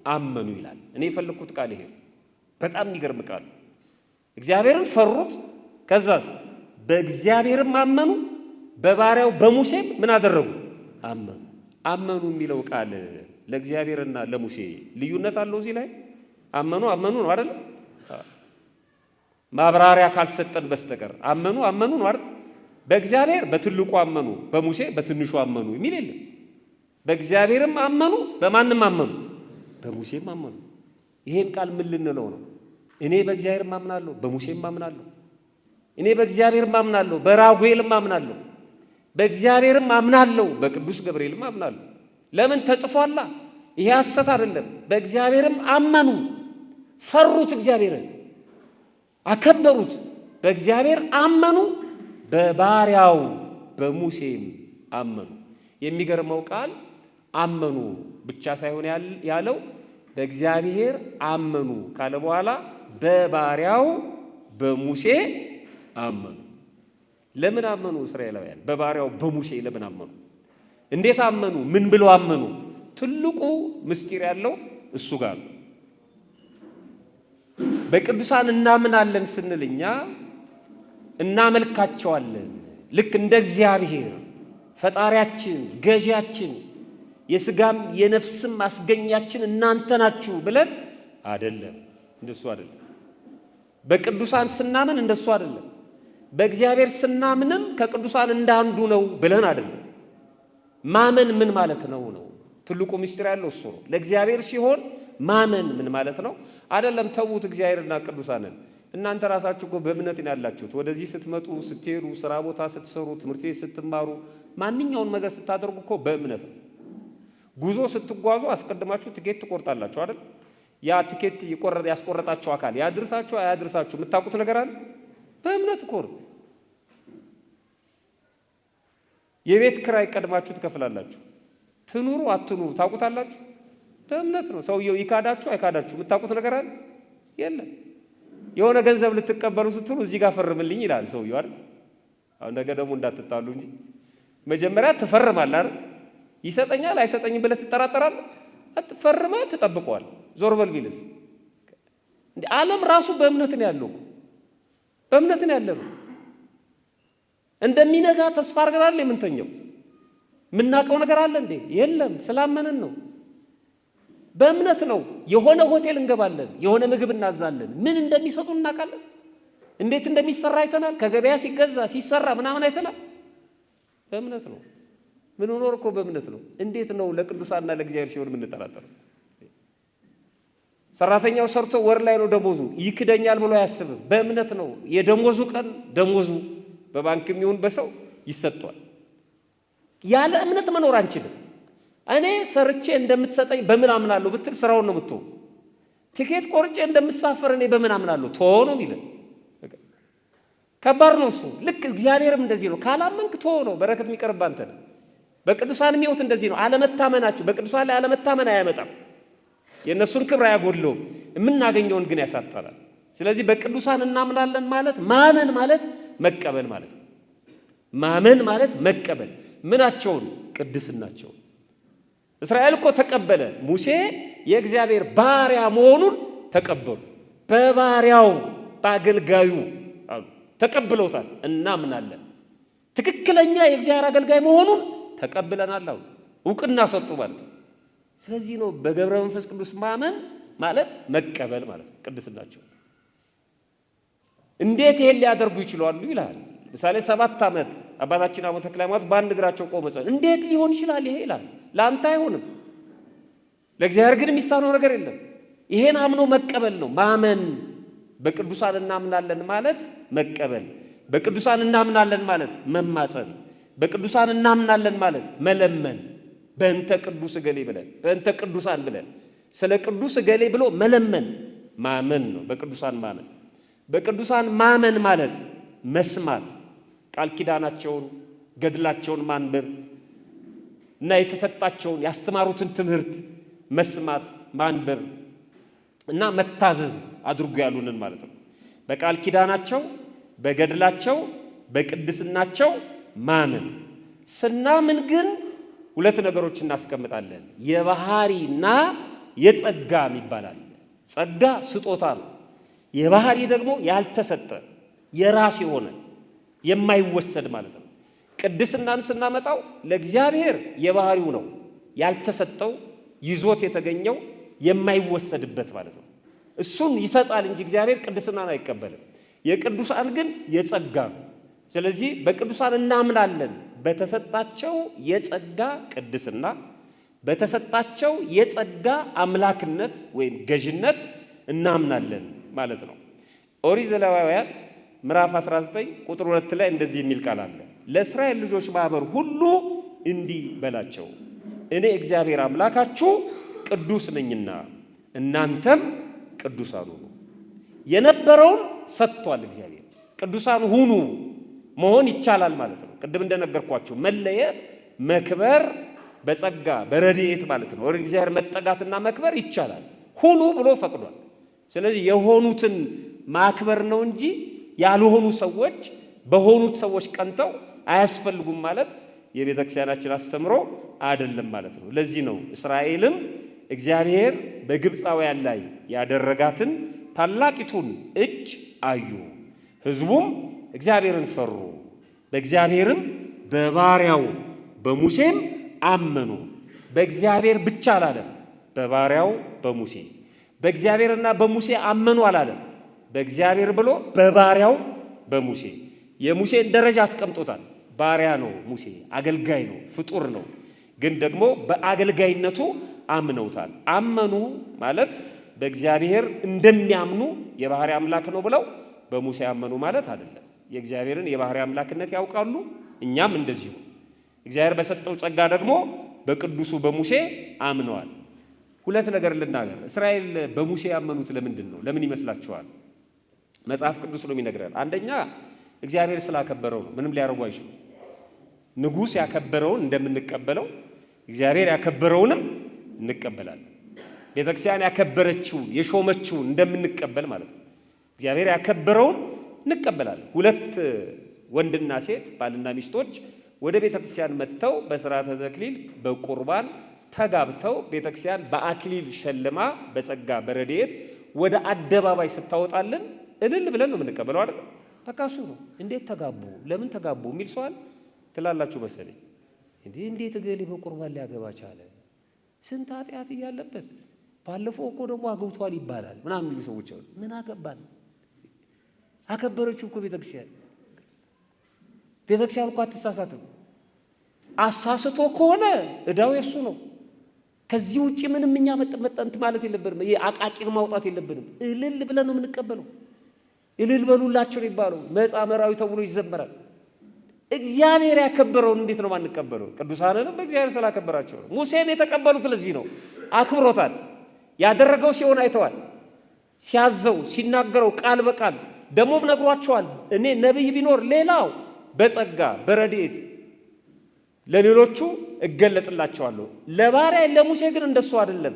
አመኑ ይላል። እኔ የፈለኩት ቃል ይሄ በጣም የሚገርም ቃል። እግዚአብሔርን ፈሩት፣ ከዛስ በእግዚአብሔርም አመኑ፣ በባሪያው በሙሴም ምን አደረጉ? አመኑ። አመኑ የሚለው ቃል ለእግዚአብሔርና ለሙሴ ልዩነት አለው እዚህ ላይ። አመኑ ነው አይደል? ማብራሪያ ካልሰጠን በስተቀር አመኑ ነው አይደል? በእግዚአብሔር በትልቁ አመኑ፣ በሙሴ በትንሹ አመኑ የሚል የለም። በእግዚአብሔርም አመኑ፣ በማንም አመኑ፣ በሙሴም አመኑ። ይሄን ቃል ምን ልንለው ነው? እኔ በእግዚአብሔር አምናለሁ፣ በሙሴም አምናለሁ። እኔ በእግዚአብሔር አምናለሁ፣ በራጉኤልም አምናለሁ፣ በእግዚአብሔርም አምናለሁ፣ በቅዱስ ገብርኤልም አምናለሁ። ለምን ተጽፏላ? ይሄ ሐሰት አይደለም። በእግዚአብሔርም አመኑ፣ ፈሩት፣ እግዚአብሔርን አከበሩት። በእግዚአብሔር አመኑ፣ በባሪያው በሙሴም አመኑ። የሚገርመው ቃል አመኑ ብቻ ሳይሆን ያለው በእግዚአብሔር አመኑ ካለ በኋላ በባሪያው በሙሴ አመኑ። ለምን አመኑ እስራኤላውያን? በባሪያው በሙሴ ለምን አመኑ? እንዴት አመኑ? ምን ብለው አመኑ? ትልቁ ምስጢር ያለው እሱ ጋር ነው። በቅዱሳን እናምናለን ስንል እኛ እናመልካቸዋለን ልክ እንደ እግዚአብሔር ፈጣሪያችን፣ ገዢያችን፣ የስጋም የነፍስም ማስገኛችን እናንተ ናችሁ ብለን አይደለም። እንደሱ አይደለም። በቅዱሳን ስናምን እንደሱ አይደለም። በእግዚአብሔር ስናምንም ከቅዱሳን እንዳንዱ ነው ብለን አይደለም። ማመን ምን ማለት ነው? ትልቁ ምስጢር ያለው እሱ ነው። ለእግዚአብሔር ሲሆን ማመን ምን ማለት ነው? አይደለም ተዉት እግዚአብሔርና ቅዱሳንን። እናንተ ራሳችሁ እኮ በእምነት ነው ያላችሁት። ወደዚህ ስትመጡ፣ ስትሄዱ፣ ስራ ቦታ ስትሰሩ፣ ትምህርት ቤት ስትማሩ፣ ማንኛውን ነገር ስታደርጉ እኮ በእምነት ነው። ጉዞ ስትጓዙ አስቀድማችሁ ትኬት ትቆርጣላችሁ አይደል? ያ ትኬት ያስቆረጣችሁ አካል ያድርሳችሁ አያድርሳችሁ የምታውቁት ነገር አለ። በእምነት እኮ ነው። የቤት ክራይ ቀድማችሁ ትከፍላላችሁ። ትኑሩ አትኑሩ ታውቁታላችሁ። በእምነት ነው። ሰውየው ይካዳችሁ አይካዳችሁ የምታውቁት ነገር አለ የለም። የሆነ ገንዘብ ልትቀበሉ ስትሉ እዚህ ጋር ፈርምልኝ ይላል ሰውየው አይደል? አሁን ነገ ደግሞ እንዳትጣሉ እንጂ መጀመሪያ ትፈርማለህ አይደል? ይሰጠኛል አይሰጠኝም ብለህ ትጠራጠራለህ። ፈርመህ ትጠብቀዋል። ዞር በል ቢልስ እንዴ? ዓለም ራሱ በእምነት ነው ያለው። በእምነት ነው ያለው። እንደሚነጋ ተስፋ አድርገናል የምንተኘው። የምናውቀው ነገር አለ እንዴ? የለም። ስላመንን ነው። በእምነት ነው። የሆነ ሆቴል እንገባለን፣ የሆነ ምግብ እናዛለን። ምን እንደሚሰጡ እናውቃለን። እንዴት እንደሚሰራ አይተናል። ከገበያ ሲገዛ ሲሰራ ምናምን አይተናል። በእምነት ነው። ምን ኖር እኮ በእምነት ነው። እንዴት ነው ለቅዱሳንና ለእግዚአብሔር ሲሆን የምንጠራጠረው? ሰራተኛው ሰርቶ ወር ላይ ነው ደሞዙ፣ ይክደኛል ብሎ አያስብም። በእምነት ነው። የደሞዙ ቀን ደሞዙ በባንክም ይሁን በሰው ይሰጠዋል። ያለ እምነት መኖር አንችልም። እኔ ሰርቼ እንደምትሰጠኝ በምን አምናለሁ ብትል ስራውን ነው የምትሆን። ትኬት ቆርጬ እንደምትሳፈር እኔ በምን አምናለሁ ተወው ነው የሚለን። ከባድ ነው እሱ። ልክ እግዚአብሔርም እንደዚህ ነው። ካላመንክ ተወው ነው። በረከት የሚቀርብ አንተ ነው። በቅዱሳን ሕይወት እንደዚህ ነው። አለመታመናችሁ በቅዱሳን ላይ አለመታመን አያመጣም። የእነሱን ክብር አያጎድለውም። የምናገኘውን ግን ያሳጣናል። ስለዚህ በቅዱሳን እናምናለን ማለት ማመን ማለት መቀበል ማለት ነው። ማመን ማለት መቀበል። ምናቸውን? ቅድስናቸውን። እስራኤል እኮ ተቀበለ። ሙሴ የእግዚአብሔር ባሪያ መሆኑን ተቀበሉ። በባሪያው በአገልጋዩ አሉ ተቀብለውታል። እናምናለን። ትክክለኛ የእግዚአብሔር አገልጋይ መሆኑን ተቀብለናል አሉ። እውቅና ሰጡ ማለት ነው። ስለዚህ ነው በገብረ መንፈስ ቅዱስ ማመን ማለት መቀበል ማለት ነው። ቅድስናቸው እንዴት ይሄን ሊያደርጉ ይችላሉ ይላል። ምሳሌ 7 ዓመት አባታችን አቡነ ተክለ ሃይማኖት በአንድ እግራቸው ቆመው እንዴት ሊሆን ይችላል ይሄ ይላል። ለአንተ አይሆንም፣ ለእግዚአብሔር ግን የሚሳነው ነገር የለም። ይሄን አምኖ መቀበል ነው ማመን። በቅዱሳን እናምናለን ማለት መቀበል፣ በቅዱሳን እናምናለን ማለት መማፀን፣ በቅዱሳን እናምናለን ማለት መለመን። በእንተ ቅዱስ እገሌ ብለን በእንተ ቅዱሳን ብለን ስለ ቅዱስ እገሌ ብሎ መለመን ማመን ነው። በቅዱሳን ማመን። በቅዱሳን ማመን ማለት መስማት፣ ቃል ኪዳናቸውን ገድላቸውን ማንበብ እና የተሰጣቸውን ያስተማሩትን ትምህርት መስማት ማንበብ እና መታዘዝ አድርጉ ያሉንን ማለት ነው። በቃል ኪዳናቸው በገድላቸው በቅድስናቸው ማመን። ስናምን ግን 2 ነገሮች እናስቀምጣለን። የባህሪና የጸጋ ይባላል። ጸጋ ስጦታ ነው። የባህሪ ደግሞ ያልተሰጠ የራስ የሆነ የማይወሰድ ማለት ነው። ቅድስናን ስናመጣው ለእግዚአብሔር የባህሪው ነው ያልተሰጠው ይዞት የተገኘው የማይወሰድበት ማለት ነው። እሱን ይሰጣል እንጂ እግዚአብሔር ቅድስናን አይቀበልም። የቅዱሳን ግን የጸጋ ነው። ስለዚህ በቅዱሳን እናምናለን። በተሰጣቸው የጸጋ ቅድስና፣ በተሰጣቸው የጸጋ አምላክነት ወይም ገዥነት እናምናለን ማለት ነው። ኦሪት ዘሌዋውያን ምዕራፍ 19 ቁጥር 2 ላይ እንደዚህ የሚል ቃል አለ። ለእስራኤል ልጆች ማህበር ሁሉ እንዲህ በላቸው፣ እኔ እግዚአብሔር አምላካችሁ ቅዱስ ነኝና እናንተም ቅዱሳን ሁኑ። የነበረውን ሰጥቷል እግዚአብሔር። ቅዱሳን ሁኑ መሆን ይቻላል ማለት ነው። ቅድም እንደነገርኳችሁ መለየት፣ መክበር በጸጋ በረድኤት ማለት ነው። ወደ እግዚአብሔር መጠጋትና መክበር ይቻላል። ሁኑ ብሎ ፈቅዷል። ስለዚህ የሆኑትን ማክበር ነው እንጂ ያልሆኑ ሰዎች በሆኑት ሰዎች ቀንተው አያስፈልጉም ማለት የቤተ ክርስቲያናችን አስተምሮ አይደለም ማለት ነው። ለዚህ ነው እስራኤልም እግዚአብሔር በግብፃውያን ላይ ያደረጋትን ታላቂቱን እጅ አዩ፣ ሕዝቡም እግዚአብሔርን ፈሩ፣ በእግዚአብሔርም በባሪያው በሙሴም አመኑ። በእግዚአብሔር ብቻ አላለም፣ በባሪያው በሙሴ። በእግዚአብሔርና በሙሴ አመኑ አላለም፣ በእግዚአብሔር ብሎ በባሪያው በሙሴ። የሙሴን ደረጃ አስቀምጦታል። ባሪያ ነው ሙሴ፣ አገልጋይ ነው፣ ፍጡር ነው። ግን ደግሞ በአገልጋይነቱ አምነውታል። አመኑ ማለት በእግዚአብሔር እንደሚያምኑ የባህሪ አምላክ ነው ብለው በሙሴ አመኑ ማለት አይደለም። የእግዚአብሔርን የባህሪ አምላክነት ያውቃሉ፣ እኛም እንደዚሁ። እግዚአብሔር በሰጠው ጸጋ ደግሞ በቅዱሱ በሙሴ አምነዋል። 2 ነገር ልናገር። እስራኤል በሙሴ ያመኑት ለምንድን ነው? ለምን ይመስላችኋል? መጽሐፍ ቅዱስ ነው የሚነግረን። አንደኛ እግዚአብሔር ስላከበረው ነው። ምንም ሊያደርጉ አይችሉም። ንጉሥ ያከበረውን እንደምንቀበለው እግዚአብሔር ያከበረውንም እንቀበላለን። ቤተክርስቲያን ያከበረችውን የሾመችውን እንደምንቀበል ማለት ነው። እግዚአብሔር ያከበረውን እንቀበላለን። 2 ወንድና ሴት ባልና ሚስቶች ወደ ቤተክርስቲያን መጥተው በሥርዓተ ተክሊል በቁርባን ተጋብተው ቤተክርስቲያን በአክሊል ሸልማ በጸጋ በረድኤት ወደ አደባባይ ስታወጣልን እልል ብለን ነው የምንቀበለው አይደል? በቃ እሱ ነው። እንዴት ተጋቡ ለምን ተጋቡ የሚል ሰዋል ትላላችሁ መሰለኝ። እንዴት እገሌ በቁርባን ሊያገባ ቻለ? ስንት ኃጢአት እያለበት ባለፈው እኮ ደግሞ አግብቷል ይባላል ምናምን የሚሉ ሰዎች አሉ። ምን አገባን? አከበረችው እኮ ቤተክርስቲያን። ቤተክርስቲያን እኮ አትሳሳትም። አሳስቶ ከሆነ እዳው የሱ ነው። ከዚህ ውጪ ምንም እኛ መጠንት ማለት የለብንም። አቃቂር ማውጣት የለብንም። እልል ብለን ነው የምንቀበለው። እልል በሉላቸው ይባሉ መጻመራዊ ተብሎ ይዘመራል። እግዚአብሔር ያከበረውን እንዴት ነው ማንቀበለው? ቅዱሳንንም በእግዚአብሔር ስላከበራቸው ነው። ሙሴን የተቀበሉት ለዚህ ነው። አክብሮታል። ያደረገው ሲሆን አይተዋል። ሲያዘው ሲናገረው ቃል በቃል ደሞም ነግሯቸዋል። እኔ ነብይ ቢኖር ሌላው በጸጋ በረድኤት ለሌሎቹ እገለጥላቸዋለሁ፣ ለባሪያ ለሙሴ ግን እንደሱ አይደለም፣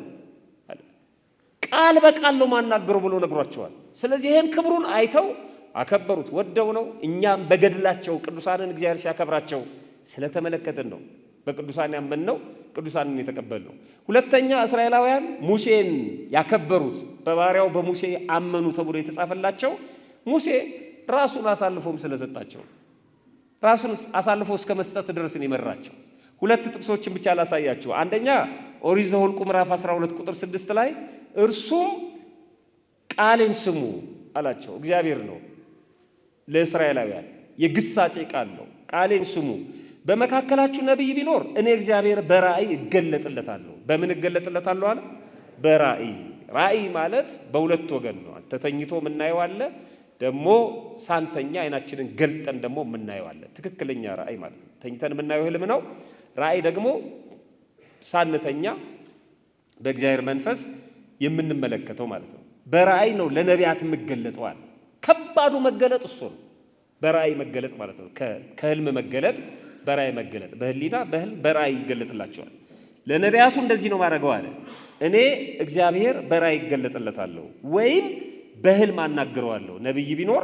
ቃል በቃል ነው ማናገሩ ብሎ ነግሯቸዋል። ስለዚህ ይሄን ክብሩን አይተው አከበሩት። ወደው ነው። እኛም በገድላቸው ቅዱሳንን እግዚአብሔር ሲያከብራቸው ስለተመለከትን ነው በቅዱሳን ያመንነው፣ ቅዱሳንን የተቀበልነው። ሁለተኛ እስራኤላውያን ሙሴን ያከበሩት በባሪያው በሙሴ አመኑ ተብሎ የተጻፈላቸው ሙሴ ራሱን አሳልፎም ስለሰጣቸው ራሱን አሳልፎ እስከ መስጠት ድረስ ነው የመራቸው። ሁለት ጥቅሶችን ብቻ ላሳያችሁ። አንደኛ ኦሪት ዘኍልቍ ምዕራፍ 12 ቁጥር 6 ላይ እርሱም ቃሌን ስሙ አላቸው። እግዚአብሔር ነው ለእስራኤላውያን የግሳጼ ቃል ነው። ቃሌን ስሙ፣ በመካከላችሁ ነቢይ ቢኖር እኔ እግዚአብሔር በራእይ እገለጥለታለሁ። በምን እገለጥለታለሁ አለ? በራእይ። ራእይ ማለት በሁለት ወገን ነው። ተተኝቶ የምናየው አለ፣ ደግሞ ሳንተኛ አይናችንን ገልጠን ደግሞ የምናየው አለ። ትክክለኛ ራእይ ማለት ነው። ተኝተን የምናየው ህልም ነው። ራእይ ደግሞ ሳንተኛ በእግዚአብሔር መንፈስ የምንመለከተው ማለት ነው። በራእይ ነው ለነቢያት የምገለጠዋል። ከባዱ መገለጥ እሱ ነው። በራእይ መገለጥ ማለት ነው። ከህልም መገለጥ፣ በራእይ መገለጥ፣ በህሊና በህልም በራእይ ይገለጥላቸዋል። ለነቢያቱ እንደዚህ ነው ማድረገው አለ። እኔ እግዚአብሔር በራእይ ይገለጥለታለሁ ወይም በህልም አናግረዋለሁ። ነቢይ ቢኖር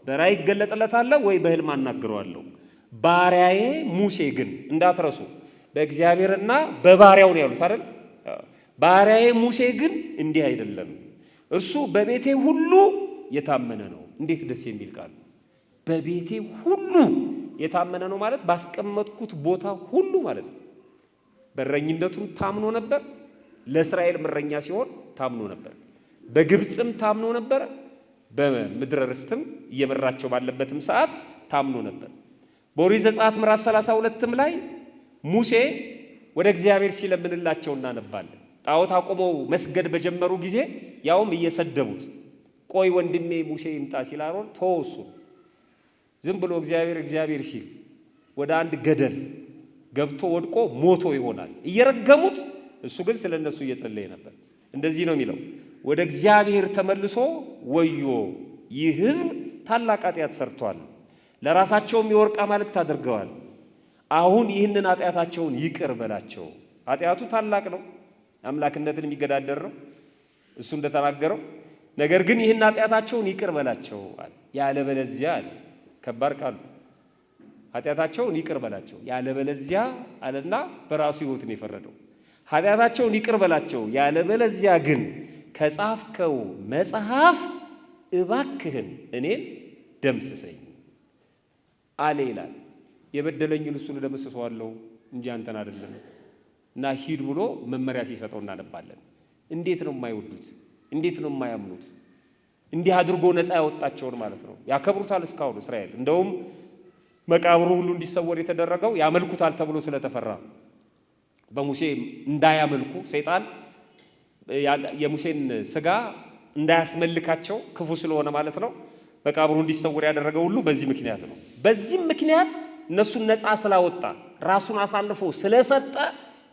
በራእይ ይገለጥለታለሁ ወይ በህልም አናግረዋለሁ። ባሪያዬ ሙሴ ግን እንዳትረሱ፣ በእግዚአብሔርና በባሪያው ነው ያሉት አይደል? ባሪያዬ ሙሴ ግን እንዲህ አይደለም፣ እርሱ በቤቴ ሁሉ የታመነ ነው። እንዴት ደስ የሚል ቃል! በቤቴ ሁሉ የታመነ ነው ማለት ባስቀመጥኩት ቦታ ሁሉ ማለት ነው። በእረኝነቱም ታምኖ ነበር። ለእስራኤል እረኛ ሲሆን ታምኖ ነበር። በግብፅም ታምኖ ነበር። በምድረ ርስትም እየመራቸው ባለበትም ሰዓት ታምኖ ነበር። በኦሪት ዘጸአት ምዕራፍ 32ም ላይ ሙሴ ወደ እግዚአብሔር ሲለምንላቸው እናነባለን። ጣዖት አቆመው መስገድ በጀመሩ ጊዜ ያውም እየሰደቡት፣ ቆይ ወንድሜ ሙሴ ይምጣ ሲል አሮን ተወሱ። ዝም ብሎ እግዚአብሔር ሲል ወደ አንድ ገደል ገብቶ ወድቆ ሞቶ ይሆናል እየረገሙት፣ እሱ ግን ስለ እነሱ እየጸለየ ነበር። እንደዚህ ነው የሚለው፣ ወደ እግዚአብሔር ተመልሶ ወዮ ይህ ሕዝብ ታላቅ ኃጢአት ሰርቷል፣ ለራሳቸውም የወርቅ አማልክት አድርገዋል። አሁን ይህንን ኃጢአታቸውን ይቅር በላቸው። ኃጢአቱ ታላቅ ነው፣ አምላክነትን የሚገዳደር ነው እሱ እንደተናገረው። ነገር ግን ይህን ኃጢአታቸውን ይቅር በላቸው አለ። ያለበለዚያ አለ፣ ከባድ ቃሉ፣ ኃጢአታቸውን ይቅር በላቸው ያለበለዚያ አለና በራሱ ሕይወትን የፈረደው። ኃጢአታቸውን ይቅር በላቸው ያለበለዚያ ግን ከጻፍከው መጽሐፍ እባክህን እኔን ደምስሰኝ አለ ይላል። የበደለኝን እሱን እደመስሰዋለሁ እንጂ አንተን አይደለም እና ሂድ ብሎ መመሪያ ሲሰጠው እናነባለን። እንዴት ነው የማይወዱት? እንዴት ነው የማያምኑት? እንዲህ አድርጎ ነፃ ያወጣቸውን ማለት ነው። ያከብሩታል እስካሁን እስራኤል። እንደውም መቃብሩ ሁሉ እንዲሰወር የተደረገው ያመልኩታል ተብሎ ስለተፈራ በሙሴ እንዳያመልኩ ሰይጣን የሙሴን ስጋ እንዳያስመልካቸው ክፉ ስለሆነ ማለት ነው። መቃብሩ እንዲሰወር ያደረገው ሁሉ በዚህ ምክንያት ነው። በዚህም ምክንያት እነሱን ነፃ ስላወጣ ራሱን አሳልፎ ስለሰጠ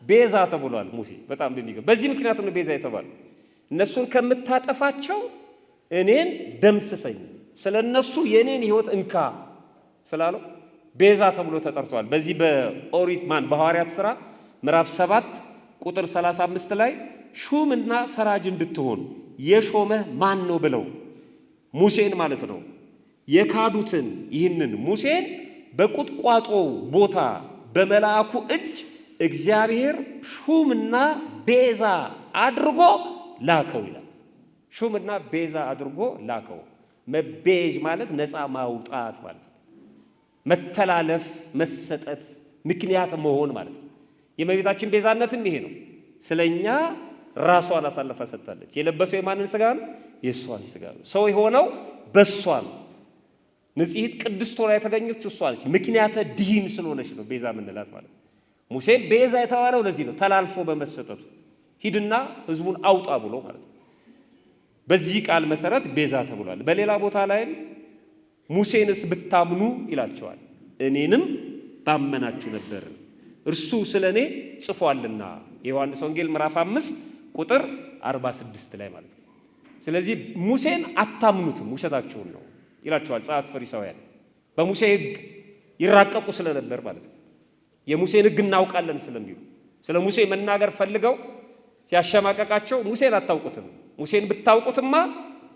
ቤዛ ተብሏል ሙሴ። በጣም በሚገርም በዚህ ምክንያት ነው ቤዛ የተባለው። እነሱን ከምታጠፋቸው እኔን ደምስሰኝ፣ ስለ እነሱ የእኔን ሕይወት እንካ ስላለው ቤዛ ተብሎ ተጠርቷል። በዚህ በኦሪት በሐዋርያት ሥራ ምዕራፍ 7 ቁጥር 35 ላይ ሹምና ፈራጅ እንድትሆን የሾመህ ማን ነው ብለው ሙሴን ማለት ነው የካዱትን ይህንን ሙሴን በቁጥቋጦ ቦታ በመልአኩ እጅ እግዚአብሔር ሹምና ቤዛ አድርጎ ላከው ይላል። ሹምና ቤዛ አድርጎ ላከው። መቤዥ ማለት ነፃ ማውጣት ማለት ነው። መተላለፍ፣ መሰጠት፣ ምክንያት መሆን ማለት ነው። የእመቤታችን ቤዛነትም ይሄ ነው። ስለኛ ራሷን አሳልፋ ሰጥታለች። የለበሰው የማንን ስጋ ነው? የእሷን ስጋ ነው። ሰው የሆነው በእሷ ነው። ንጽሕት ቅድስት ሆና የተገኘችው እሷ ነች። ምክንያተ ድኂን ስለሆነች ነው ቤዛ የምንላት ማለት ነው። ሙሴ ቤዛ የተባለው ለዚህ ነው፣ ተላልፎ በመሰጠቱ ሂድና ሕዝቡን አውጣ ብሎ ማለት ነው። በዚህ ቃል መሰረት ቤዛ ተብሏል። በሌላ ቦታ ላይም ሙሴንስ ብታምኑ ይላቸዋል፣ እኔንም ባመናችሁ ነበር እርሱ ስለ እኔ ጽፏልና የዮሐንስ ወንጌል ምዕራፍ 5 ቁጥር 46 ላይ ማለት ነው። ስለዚህ ሙሴን አታምኑትም ውሸታችሁን ነው ይላቸዋል ጸሐፍት ፈሪሳውያን። በሙሴ ሕግ ይራቀቁ ስለነበር ማለት ነው። የሙሴን ሕግ እናውቃለን ስለሚሉ ስለ ሙሴ መናገር ፈልገው ሲያሸማቀቃቸው ሙሴን አታውቁትም፣ ሙሴን ብታውቁትማ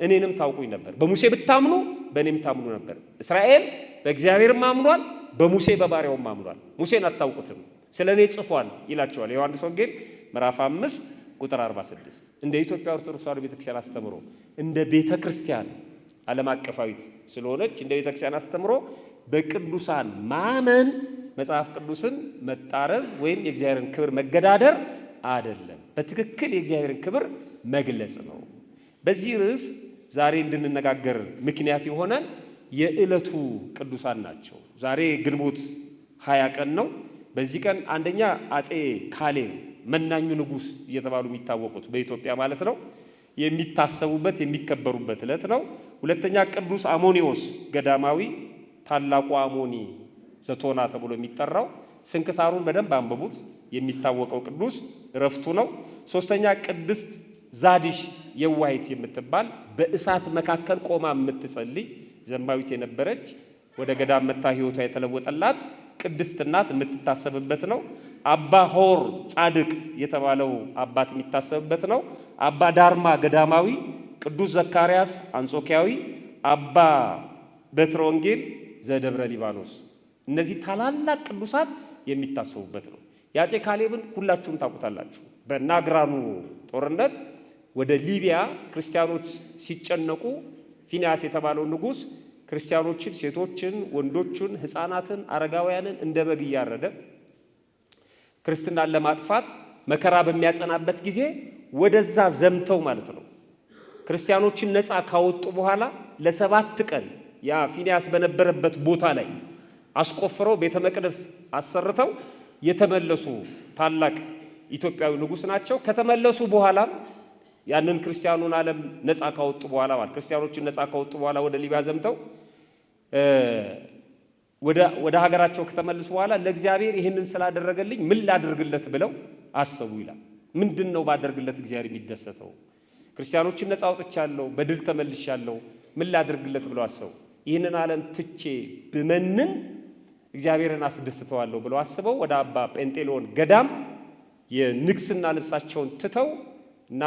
እኔንም ታውቁኝ ነበር፣ በሙሴ ብታምኑ በእኔም ታምኑ ነበር። እስራኤል በእግዚአብሔርም አምኗል፣ በሙሴ በባሪያውም አምኗል። ሙሴን አታውቁትም ስለ እኔ ጽፏል ይላቸዋል። ዮሐንስ ወንጌል ምዕራፍ 5 ቁጥር 46። እንደ ኢትዮጵያ ኦርቶዶክስ ተዋሕዶ ቤተክርስቲያን አስተምሮ እንደ ቤተክርስቲያን ዓለም አቀፋዊት ስለሆነች እንደ ቤተክርስቲያን አስተምሮ በቅዱሳን ማመን መጽሐፍ ቅዱስን መጣረዝ ወይም የእግዚአብሔርን ክብር መገዳደር አይደለም፣ በትክክል የእግዚአብሔርን ክብር መግለጽ ነው። በዚህ ርዕስ ዛሬ እንድንነጋገር ምክንያት የሆነን የዕለቱ ቅዱሳን ናቸው። ዛሬ ግንቦት 20 ቀን ነው። በዚህ ቀን አንደኛ አፄ ካሌብ መናኙ ንጉሥ እየተባሉ የሚታወቁት በኢትዮጵያ ማለት ነው የሚታሰቡበት የሚከበሩበት ዕለት ነው። ሁለተኛ ቅዱስ አሞኒዎስ ገዳማዊ ታላቁ አሞኒ ዘቶና ተብሎ የሚጠራው ስንክሳሩን በደንብ አንብቡት የሚታወቀው ቅዱስ እረፍቱ ነው። ሶስተኛ ቅድስት ዛዲሽ የዋሂት የምትባል በእሳት መካከል ቆማ የምትጸልይ ዘማዊት የነበረች ወደ ገዳም መታ ሕይወቷ የተለወጠላት ቅድስት እናት የምትታሰብበት ነው። አባ ሆር ጻድቅ የተባለው አባት የሚታሰብበት ነው። አባ ዳርማ ገዳማዊ፣ ቅዱስ ዘካርያስ አንጾኪያዊ፣ አባ በትረ ወንጌል ዘደብረ ሊባኖስ እነዚህ ታላላቅ ቅዱሳን የሚታሰቡበት ነው። የአፄ ካሌብን ሁላችሁም ታውቁታላችሁ። በናግራኑ ጦርነት ወደ ሊቢያ ክርስቲያኖች ሲጨነቁ ፊንያስ የተባለው ንጉሥ ክርስቲያኖችን፣ ሴቶችን፣ ወንዶችን፣ ሕፃናትን፣ አረጋውያንን እንደ በግ እያረደ ክርስትናን ለማጥፋት መከራ በሚያጸናበት ጊዜ ወደዛ ዘምተው ማለት ነው ክርስቲያኖችን ነፃ ካወጡ በኋላ ለ7 ቀን ያ ፊንያስ በነበረበት ቦታ ላይ አስቆፍረው ቤተ መቅደስ አሰርተው የተመለሱ ታላቅ ኢትዮጵያዊ ንጉሥ ናቸው። ከተመለሱ በኋላም ያንን ክርስቲያኑን ዓለም ነፃ ካወጡ በኋላ ማለት ክርስቲያኖችን ነፃ ካወጡ በኋላ ወደ ሊቢያ ዘምተው ወደ ሀገራቸው ከተመለሱ በኋላ ለእግዚአብሔር ይህንን ስላደረገልኝ ምን ላድርግለት ብለው አሰቡ ይላል። ምንድን ነው ባደርግለት እግዚአብሔር የሚደሰተው? ክርስቲያኖችን ነፃ አውጥቻለሁ፣ በድል ተመልሻለሁ፣ ምን ላድርግለት ብለው አሰቡ። ይህንን ዓለም ትቼ ብመንን እግዚአብሔርን አስደስተዋለሁ ብለው አስበው ወደ አባ ጴንጤሎን ገዳም የንግስና ልብሳቸውን ትተው እና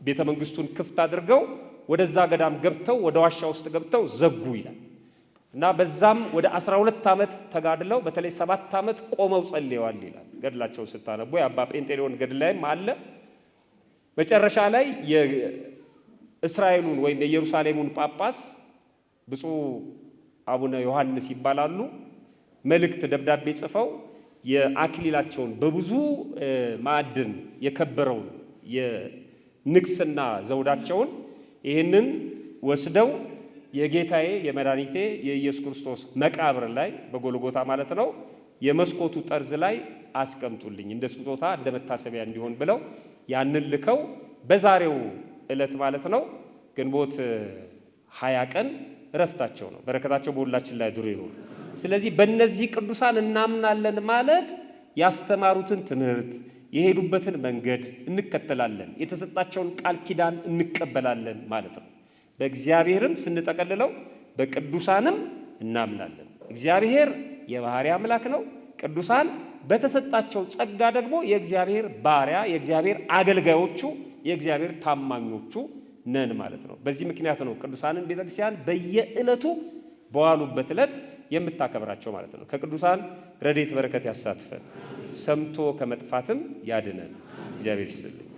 ቤተ መንግስቱን ክፍት አድርገው ወደዛ ገዳም ገብተው ወደ ዋሻ ውስጥ ገብተው ዘጉ ይላል እና በዛም ወደ 12 ዓመት ተጋድለው በተለይ 7 ዓመት ቆመው ጸልየዋል ይላል። ገድላቸው ስታነቡ የአባ ጴንጤሎን ገድል ላይም አለ። መጨረሻ ላይ የእስራኤሉን ወይም የኢየሩሳሌሙን ጳጳስ ብፁዕ አቡነ ዮሐንስ ይባላሉ መልእክት ደብዳቤ ጽፈው የአክሊላቸውን በብዙ ማዕድን የከበረውን የንግስና ዘውዳቸውን ይህንን ወስደው የጌታዬ የመድኃኒቴ የኢየሱስ ክርስቶስ መቃብር ላይ በጎልጎታ ማለት ነው የመስኮቱ ጠርዝ ላይ አስቀምጡልኝ እንደ ስጦታ እንደ መታሰቢያ እንዲሆን ብለው ያንን ልከው በዛሬው ዕለት ማለት ነው ግንቦት 20 ቀን እረፍታቸው ነው። በረከታቸው በሁላችን ላይ ድሮ ይኖር። ስለዚህ በእነዚህ ቅዱሳን እናምናለን ማለት ያስተማሩትን ትምህርት የሄዱበትን መንገድ እንከተላለን፣ የተሰጣቸውን ቃል ኪዳን እንቀበላለን ማለት ነው። በእግዚአብሔርም ስንጠቀልለው በቅዱሳንም እናምናለን። እግዚአብሔር የባህሪ አምላክ ነው። ቅዱሳን በተሰጣቸው ጸጋ ደግሞ የእግዚአብሔር ባሪያ፣ የእግዚአብሔር አገልጋዮቹ፣ የእግዚአብሔር ታማኞቹ ነን ማለት ነው። በዚህ ምክንያት ነው ቅዱሳንን ቤተክርስቲያን በየዕለቱ በዋሉበት ዕለት የምታከብራቸው ማለት ነው። ከቅዱሳን ረድኤት በረከት ያሳትፈን፣ ሰምቶ ከመጥፋትም ያድነን። እግዚአብሔር ይስጥልኝ።